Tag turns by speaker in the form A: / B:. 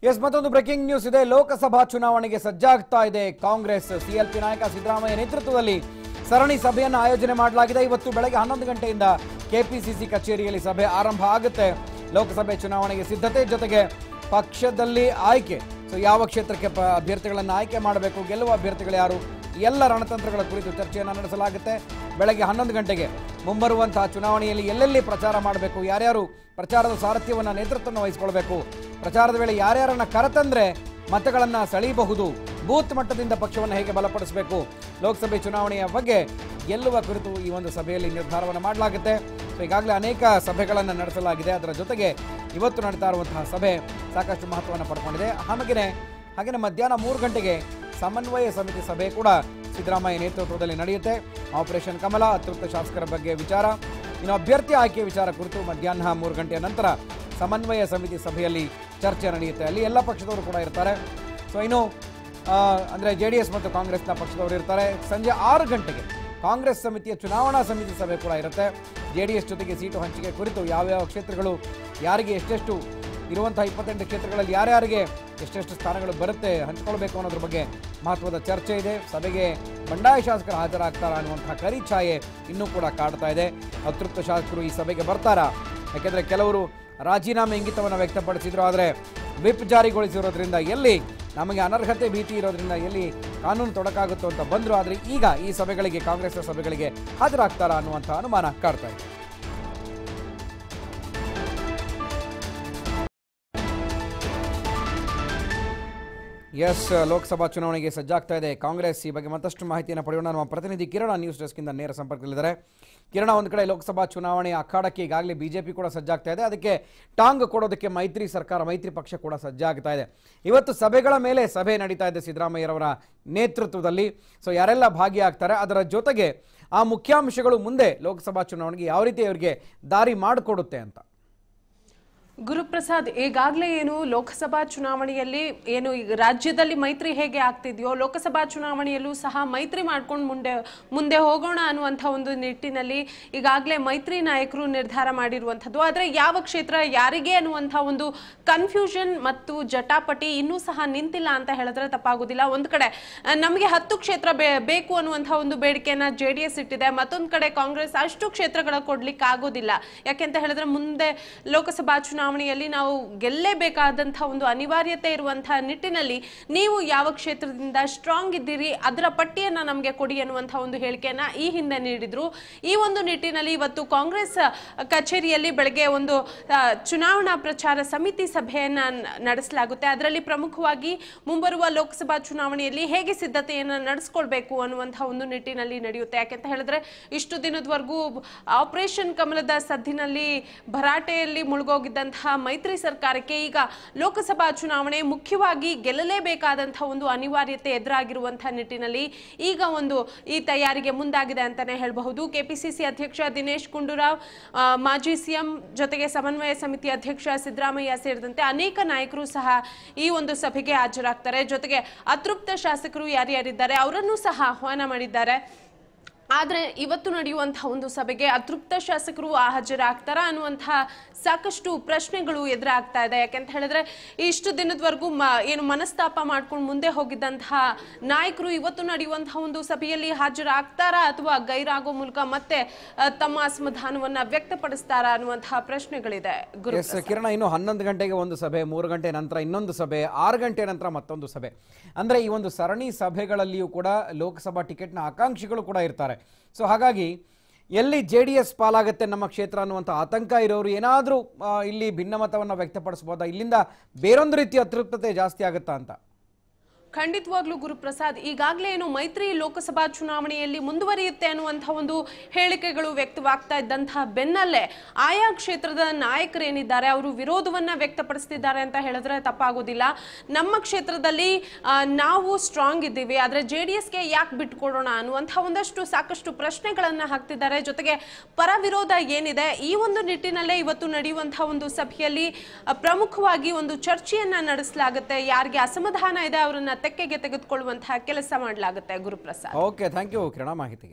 A: S ಮತ್ತೊಂದು breaking news ಇದೆ. ಲೋಕಸಭಾ ಚುನಾವಣೆಗೆ ಸಜ್ಜಾಗ್ತಾ ಇದೆ ಕಾಂಗ್ರೆಸ್. ಸಿಎಲ್ಪಿ ನಾಯಕ ಸಿದ್ದರಾಮಯ್ಯ ನೇತೃತ್ವದಲ್ಲಿ ಸರಣಿ ಸಭೆಯನ್ನು ಆಯೋಜನೆ ಮಾಡಲಾಗಿದೆ. ಇವತ್ತು ಬೆಳಗ್ಗೆ 11 ಗಂಟೆಯಿಂದ ಕೆಪಿಸಿಸಿ ಕಚೇರಿಯಲ್ಲಿ ಸಭೆ ಆರಂಭ ಆಗುತ್ತೆ. ಲೋಕಸಭೆ ಚುನಾವಣೆಗೆ ಸಿದ್ಧತೆ ಜೊತೆಗೆ ಪಕ್ಷದಲ್ಲಿ ಆಯ್ಕೆ, ಯಾವ ಕ್ಷೇತ್ರಕ್ಕೆ ಅಭ್ಯರ್ಥಿಗಳನ್ನು ಆಯ್ಕೆ ಮಾಡಬೇಕು, ಗೆಲ್ಲುವ ಅಭ್ಯರ್ಥಿಗಳು ಯಾರು, ಎಲ್ಲ ರಣತಂತ್ರಗಳ ಕುರಿತು ಚರ್ಚೆಯನ್ನು ನಡೆಸಲಾಗುತ್ತೆ. ಬೆಳಗ್ಗೆ 11 ಗಂಟೆಗೆ ಮುಂಬರುವಂತಹ ಚುನಾವಣೆಯಲ್ಲಿ ಎಲ್ಲೆಲ್ಲಿ ಪ್ರಚಾರ ಮಾಡಬೇಕು, ಯಾರ್ಯಾರು ಪ್ರಚಾರದ ಸಾರಥ್ಯವನ್ನು ನೇತೃತ್ವವನ್ನು ವಹಿಸಿಕೊಳ್ಳಬೇಕು, ಪ್ರಚಾರದ ವೇಳೆ ಯಾರ್ಯಾರನ್ನ ಕರೆತಂದ್ರೆ ಮತಗಳನ್ನು ಸೆಳೆಯಬಹುದು, ಬೂತ್ ಮಟ್ಟದಿಂದ ಪಕ್ಷವನ್ನು ಹೇಗೆ ಬಲಪಡಿಸಬೇಕು, ಲೋಕಸಭೆ ಚುನಾವಣೆಯ ಬಗ್ಗೆ ಗೆಲ್ಲುವ ಕುರಿತು ಈ ಒಂದು ಸಭೆಯಲ್ಲಿ ನಿರ್ಧಾರವನ್ನು ಮಾಡಲಾಗುತ್ತೆ. ಈಗಾಗಲೇ ಅನೇಕ ಸಭೆಗಳನ್ನು ನಡೆಸಲಾಗಿದೆ. ಅದರ ಜೊತೆಗೆ ಇವತ್ತು ನಡೀತಾ ಇರುವಂತಹ ಸಭೆ ಸಾಕಷ್ಟು ಮಹತ್ವವನ್ನು ಪಡ್ಕೊಂಡಿದೆ. ಹಾಗೆಯೇ ಮಧ್ಯಾಹ್ನ 3 ಗಂಟೆಗೆ ಸಮನ್ವಯ ಸಮಿತಿ ಸಭೆ ಕೂಡ ಸಿದ್ದರಾಮಯ್ಯ ನೇತೃತ್ವದಲ್ಲಿ ನಡೆಯುತ್ತೆ. ಆಪರೇಷನ್ ಕಮಲ, ಅತೃಪ್ತ ಶಾಸಕರ ಬಗ್ಗೆ ವಿಚಾರ, ಇನ್ನು ಅಭ್ಯರ್ಥಿ ಆಯ್ಕೆ ವಿಚಾರ ಕುರಿತು ಮಧ್ಯಾಹ್ನ 3 ಗಂಟೆಯ ನಂತರ ಸಮನ್ವಯ ಸಮಿತಿ ಸಭೆಯಲ್ಲಿ ಚರ್ಚೆ ನಡೆಯುತ್ತೆ. ಅಲ್ಲಿ ಎಲ್ಲ ಪಕ್ಷದವರು ಕೂಡ ಇರ್ತಾರೆ. ಇನ್ನು ಅಂದರೆ JDS ಮತ್ತು ಕಾಂಗ್ರೆಸ್ನ ಪಕ್ಷದವರು ಇರ್ತಾರೆ. ಸಂಜೆ 6 ಗಂಟೆಗೆ ಕಾಂಗ್ರೆಸ್ ಸಮಿತಿಯ ಚುನಾವಣಾ ಸಮಿತಿ ಸಭೆ ಕೂಡ ಇರುತ್ತೆ. JDS ಜೊತೆಗೆ ಸೀಟು ಹಂಚಿಕೆ ಕುರಿತು ಯಾವ್ಯಾವ ಕ್ಷೇತ್ರಗಳು ಯಾರಿಗೆ ಎಷ್ಟೆಷ್ಟು ಇರುವಂತಹ 28 ಕ್ಷೇತ್ರಗಳಲ್ಲಿ ಯಾರ್ಯಾರಿಗೆ ಎಷ್ಟೆಷ್ಟು ಸ್ಥಾನಗಳು ಬರುತ್ತೆ ಹಂಚಿಕೊಳ್ಬೇಕು ಅನ್ನೋದ್ರ ಬಗ್ಗೆ ಮಹತ್ವದ ಚರ್ಚೆ ಇದೆ. ಸಭೆಗೆ ಬಂಡಾಯ ಶಾಸಕರು ಹಾಜರಾಗ್ತಾರಾ ಅನ್ನುವಂತಹ ಕರಿ ಛಾಯೆ ಇನ್ನೂ ಕೂಡ ಕಾಡ್ತಾ ಇದೆ. ಅತೃಪ್ತ ಶಾಸಕರು ಈ ಸಭೆಗೆ ಬರ್ತಾರಾ? ಯಾಕೆಂದರೆ ಕೆಲವರು ರಾಜೀನಾಮೆ ಇಂಗಿತವನ್ನು ವ್ಯಕ್ತಪಡಿಸಿದ್ರು. ಆದರೆ ವಿಪ್ ಜಾರಿಗೊಳಿಸಿರೋದ್ರಿಂದ ಎಲ್ಲಿ ನಮಗೆ ಅನರ್ಹತೆ ಭೀತಿ ಇರೋದ್ರಿಂದ ಎಲ್ಲಿ ಕಾನೂನು ತೊಡಕಾಗುತ್ತೋ ಅಂತ ಬಂದರು. ಆದರೆ ಈಗ ಈ ಸಭೆಗಳಿಗೆ, ಕಾಂಗ್ರೆಸ್ನ ಸಭೆಗಳಿಗೆ ಹಾಜರಾಗ್ತಾರಾ ಅನ್ನುವಂಥ ಅನುಮಾನ ಕಾಡ್ತಾ ಇದೆ. ಎಸ್, ಲೋಕಸಭಾ ಚುನಾವಣೆಗೆ ಸಜ್ಜಾಗ್ತಾ ಇದೆ ಕಾಂಗ್ರೆಸ್. ಈ ಬಗ್ಗೆ ಮತ್ತಷ್ಟು ಮಾಹಿತಿಯನ್ನು ಪಡೆಯೋಣ. ನಮ್ಮ ಪ್ರತಿನಿಧಿ ಕಿರಣ ನ್ಯೂಸ್ ಡೆಸ್ಕಿಂದ ನೇರ ಸಂಪರ್ಕದಲ್ಲಿದ್ದಾರೆ. ಕಿರಣ, ಒಂದು ಕಡೆ ಲೋಕಸಭಾ ಚುನಾವಣೆಯ ಅಖಾಡಕ್ಕೆ ಈಗಾಗಲೇ ಬಿಜೆಪಿ ಕೂಡ ಸಜ್ಜಾಗ್ತಾ ಇದೆ. ಅದಕ್ಕೆ ಟಾಂಗ್ ಕೊಡೋದಕ್ಕೆ ಮೈತ್ರಿ ಸರ್ಕಾರ, ಮೈತ್ರಿ ಪಕ್ಷ ಕೂಡ ಸಜ್ಜಾಗ್ತಾ ಇದೆ. ಇವತ್ತು ಸಭೆಗಳ ಮೇಲೆ ಸಭೆ ನಡೀತಾ ಇದೆ ಸಿದ್ದರಾಮಯ್ಯರವರ ನೇತೃತ್ವದಲ್ಲಿ. ಯಾರೆಲ್ಲ ಭಾಗಿಯಾಗ್ತಾರೆ, ಅದರ ಜೊತೆಗೆ ಆ ಮುಖ್ಯಾಂಶಗಳು ಮುಂದೆ ಲೋಕಸಭಾ ಚುನಾವಣೆಗೆ ಯಾವ ರೀತಿ ಅವರಿಗೆ ದಾರಿ ಮಾಡಿಕೊಡುತ್ತೆ ಅಂತ.
B: ಗುರುಪ್ರಸಾದ್, ಈಗಾಗಲೇ ಏನು ಲೋಕಸಭಾ ಚುನಾವಣೆಯಲ್ಲಿ ಏನು ಈಗ ರಾಜ್ಯದಲ್ಲಿ ಮೈತ್ರಿ ಹೇಗೆ ಆಗ್ತಿದೆಯೋ, ಲೋಕಸಭಾ ಚುನಾವಣೆಯಲ್ಲೂ ಸಹ ಮೈತ್ರಿ ಮಾಡ್ಕೊಂಡು ಮುಂದೆ ಹೋಗೋಣ ಅನ್ನುವಂಥ ಒಂದು ನಿಟ್ಟಿನಲ್ಲಿ ಈಗಾಗಲೇ ಮೈತ್ರಿ ನಾಯಕರು ನಿರ್ಧಾರ ಮಾಡಿರುವಂಥದ್ದು. ಆದರೆ ಯಾವ ಕ್ಷೇತ್ರ ಯಾರಿಗೆ ಅನ್ನುವಂಥ ಒಂದು ಕನ್ಫ್ಯೂಷನ್ ಮತ್ತು ಜಟಾಪಟಿ ಇನ್ನೂ ಸಹ ನಿಂತಿಲ್ಲ ಅಂತ ಹೇಳಿದ್ರೆ ತಪ್ಪಾಗೋದಿಲ್ಲ. ಒಂದು ಕಡೆ ನಮಗೆ 10 ಕ್ಷೇತ್ರ ಬೇಕು ಅನ್ನುವಂಥ ಒಂದು ಬೇಡಿಕೆಯನ್ನ JDS ಇಟ್ಟಿದೆ. ಮತ್ತೊಂದು ಕಡೆ ಕಾಂಗ್ರೆಸ್ ಅಷ್ಟು ಕ್ಷೇತ್ರಗಳ ಕೊಡ್ಲಿಕ್ಕೆ ಆಗೋದಿಲ್ಲ. ಯಾಕೆಂತ ಹೇಳಿದ್ರೆ ಮುಂದೆ ಲೋಕಸಭಾ ಚುನಾವಣೆಯಲ್ಲಿ ನಾವು ಗೆಲ್ಲೇಬೇಕಾದಂತಹ ಒಂದು ಅನಿವಾರ್ಯತೆ ಇರುವಂತಹ ನಿಟ್ಟಿನಲ್ಲಿ ನೀವು ಯಾವ ಕ್ಷೇತ್ರದಿಂದ ಸ್ಟ್ರಾಂಗ್ ಇದ್ದೀರಿ ಅದರ ಪಟ್ಟಿಯನ್ನ ನಮಗೆ ಕೊಡಿ ಅನ್ನುವಂತಹ ಒಂದು ಹೇಳಿಕೆಯನ್ನ ಈ ಹಿಂದೆ ನೀಡಿದ್ರು. ಈ ಒಂದು ನಿಟ್ಟಿನಲ್ಲಿ ಇವತ್ತು ಕಾಂಗ್ರೆಸ್ ಕಚೇರಿಯಲ್ಲಿ ಬೆಳಗ್ಗೆ ಒಂದು ಚುನಾವಣಾ ಪ್ರಚಾರ ಸಮಿತಿ ಸಭೆಯನ್ನ ನಡೆಸಲಾಗುತ್ತೆ. ಅದರಲ್ಲಿ ಪ್ರಮುಖವಾಗಿ ಮುಂಬರುವ ಲೋಕಸಭಾ ಚುನಾವಣೆಯಲ್ಲಿ ಹೇಗೆ ಸಿದ್ಧತೆಯನ್ನ ನಡೆಸಿಕೊಳ್ಬೇಕು ಅನ್ನುವಂತಹ ಒಂದು ನಿಟ್ಟಿನಲ್ಲಿ ನಡೆಯುತ್ತೆ. ಯಾಕೆಂತ ಹೇಳಿದ್ರೆ ಇಷ್ಟು ದಿನದವರೆಗೂ ಆಪರೇಷನ್ ಕಮಲದ ಸದ್ದಿನಲ್ಲಿ ಭರಾಟೆಯಲ್ಲಿ ಮುಳುಗೋಗಿದ್ದಂತಹ ಮೈತ್ರಿ ಸರ್ಕಾರಕ್ಕೆ ಈಗ ಲೋಕಸಭಾ ಚುನಾವಣೆ ಮುಖ್ಯವಾಗಿ ಗೆಲ್ಲಲೇಬೇಕಾದಂತಹ ಒಂದು ಅನಿವಾರ್ಯತೆ ಎದುರಾಗಿರುವಂತಹ ನಿಟ್ಟಿನಲ್ಲಿ ಈಗ ಒಂದು ಈ ತಯಾರಿಗೆ ಮುಂದಾಗಿದೆ ಅಂತಾನೆ ಹೇಳಬಹುದು. ಕೆಪಿಸಿಸಿ ಅಧ್ಯಕ್ಷ ದಿನೇಶ್ ಗುಂಡೂರಾವ್, ಮಾಜಿ ಸಿಎಂ ಜೊತೆಗೆ ಸಮನ್ವಯ ಸಮಿತಿ ಅಧ್ಯಕ್ಷ ಸಿದ್ದರಾಮಯ್ಯ ಸೇರಿದಂತೆ ಅನೇಕ ನಾಯಕರು ಸಹ ಈ ಒಂದು ಸಭೆಗೆ ಹಾಜರಾಗ್ತಾರೆ. ಜೊತೆಗೆ ಅತೃಪ್ತ ಶಾಸಕರು ಯಾರ್ಯಾರಿದ್ದಾರೆ ಅವರನ್ನು ಸಹ ಆಹ್ವಾನ ಮಾಡಿದ್ದಾರೆ. ಆದರೆ ಇವತ್ತು ನಡೆಯುವಂತಹ ಒಂದು ಸಭೆಗೆ ಅತೃಪ್ತ ಶಾಸಕರು ಹಾಜರಾಗ್ತಾರ ಅನ್ನುವಂತಹ ಸಾಕಷ್ಟು ಪ್ರಶ್ನೆಗಳು ಎದುರಾಗ್ತಾ ಇದೆ. ಯಾಕೆಂತ ಹೇಳಿದ್ರೆ ಇಷ್ಟು ದಿನದವರೆಗೂ ಏನು ಮನಸ್ತಾಪ ಮಾಡ್ಕೊಂಡು ಮುಂದೆ ಹೋಗಿದ್ದಂತಹ ನಾಯಕರು ಇವತ್ತು ನಡೆಯುವಂತಹ ಒಂದು ಸಭೆಯಲ್ಲಿ ಹಾಜರಾಗ್ತಾರಾ ಅಥವಾ ಗೈರಾಗೋ ಮೂಲಕ ಮತ್ತೆ ತಮ್ಮ ಅಸಮಾಧಾನವನ್ನ ವ್ಯಕ್ತಪಡಿಸ್ತಾರಾ ಅನ್ನುವಂತಹ ಪ್ರಶ್ನೆಗಳಿದೆ.
A: ಕಿರಣ, ಇನ್ನು 11 ಗಂಟೆಗೆ ಒಂದು ಸಭೆ, 3 ಗಂಟೆ ನಂತರ ಇನ್ನೊಂದು ಸಭೆ, 6 ಗಂಟೆ ನಂತರ ಮತ್ತೊಂದು ಸಭೆ. ಅಂದ್ರೆ ಈ ಒಂದು ಸರಣಿ ಸಭೆಗಳಲ್ಲಿಯೂ ಕೂಡ ಲೋಕಸಭಾ ಟಿಕೆಟ್ನ ಆಕಾಂಕ್ಷಿಗಳು ಕೂಡ ಇರ್ತಾರೆ. ಹಾಗಾಗಿ ಎಲ್ಲಿ JDS ಪಾಲಾಗುತ್ತೆ ನಮ್ಮ ಕ್ಷೇತ್ರ ಅನ್ನುವಂಥ ಆತಂಕ ಇರೋರು ಏನಾದರೂ ಇಲ್ಲಿ ಭಿನ್ನಮತವನ್ನು ವ್ಯಕ್ತಪಡಿಸಬಹುದಾ? ಇಲ್ಲಿಂದ ಬೇರೊಂದು ರೀತಿಯ ಅತೃಪ್ತತೆ ಜಾಸ್ತಿ ಆಗುತ್ತಾ ಅಂತ?
B: ಖಂಡಿತವಾಗ್ಲೂ ಗುರುಪ್ರಸಾದ್, ಈಗಾಗಲೇ ಏನು ಮೈತ್ರಿ ಲೋಕಸಭಾ ಚುನಾವಣೆಯಲ್ಲಿ ಮುಂದುವರಿಯುತ್ತೆ ಅನ್ನುವಂಥ ಒಂದು ಹೇಳಿಕೆಗಳು ವ್ಯಕ್ತವಾಗ್ತಾ ಇದ್ದಂತಹ ಬೆನ್ನಲ್ಲೇ ಆಯಾ ಕ್ಷೇತ್ರದ ನಾಯಕರೇನಿದ್ದಾರೆ ಅವರು ವಿರೋಧವನ್ನ ವ್ಯಕ್ತಪಡಿಸ್ತಿದ್ದಾರೆ ಅಂತ ಹೇಳಿದ್ರೆ ತಪ್ಪಾಗೋದಿಲ್ಲ. ನಮ್ಮ ಕ್ಷೇತ್ರದಲ್ಲಿ ನಾವು ಸ್ಟ್ರಾಂಗ್ ಇದ್ದೀವಿ, ಆದರೆ JDSಗೆ ಯಾಕೆ ಬಿಟ್ಕೊಡೋಣ ಅನ್ನುವಂಥ ಒಂದಷ್ಟು ಸಾಕಷ್ಟು ಪ್ರಶ್ನೆಗಳನ್ನ ಹಾಕ್ತಿದ್ದಾರೆ. ಜೊತೆಗೆ ಪರ ವಿರೋಧ ಏನಿದೆ ಈ ಒಂದು ನಿಟ್ಟಿನಲ್ಲೇ ಇವತ್ತು ನಡೆಯುವಂತಹ ಒಂದು ಸಭೆಯಲ್ಲಿ ಪ್ರಮುಖವಾಗಿ ಒಂದು ಚರ್ಚೆಯನ್ನ ನಡೆಸಲಾಗುತ್ತೆ. ಯಾರಿಗೆ ಅಸಮಾಧಾನ ಇದೆ ಅವರನ್ನ ತೆಕ್ಕೆಗೆ ತೆಗೆದುಕೊಳ್ಳುವಂತಹ ಕೆಲಸ ಮಾಡಲಾಗುತ್ತೆ. ಗುರುಪ್ರಸಾದ್,
A: ಓಕೆ, ಥ್ಯಾಂಕ್ ಯು ಕಿರಣ ಮಾಹಿತಿಗೆ.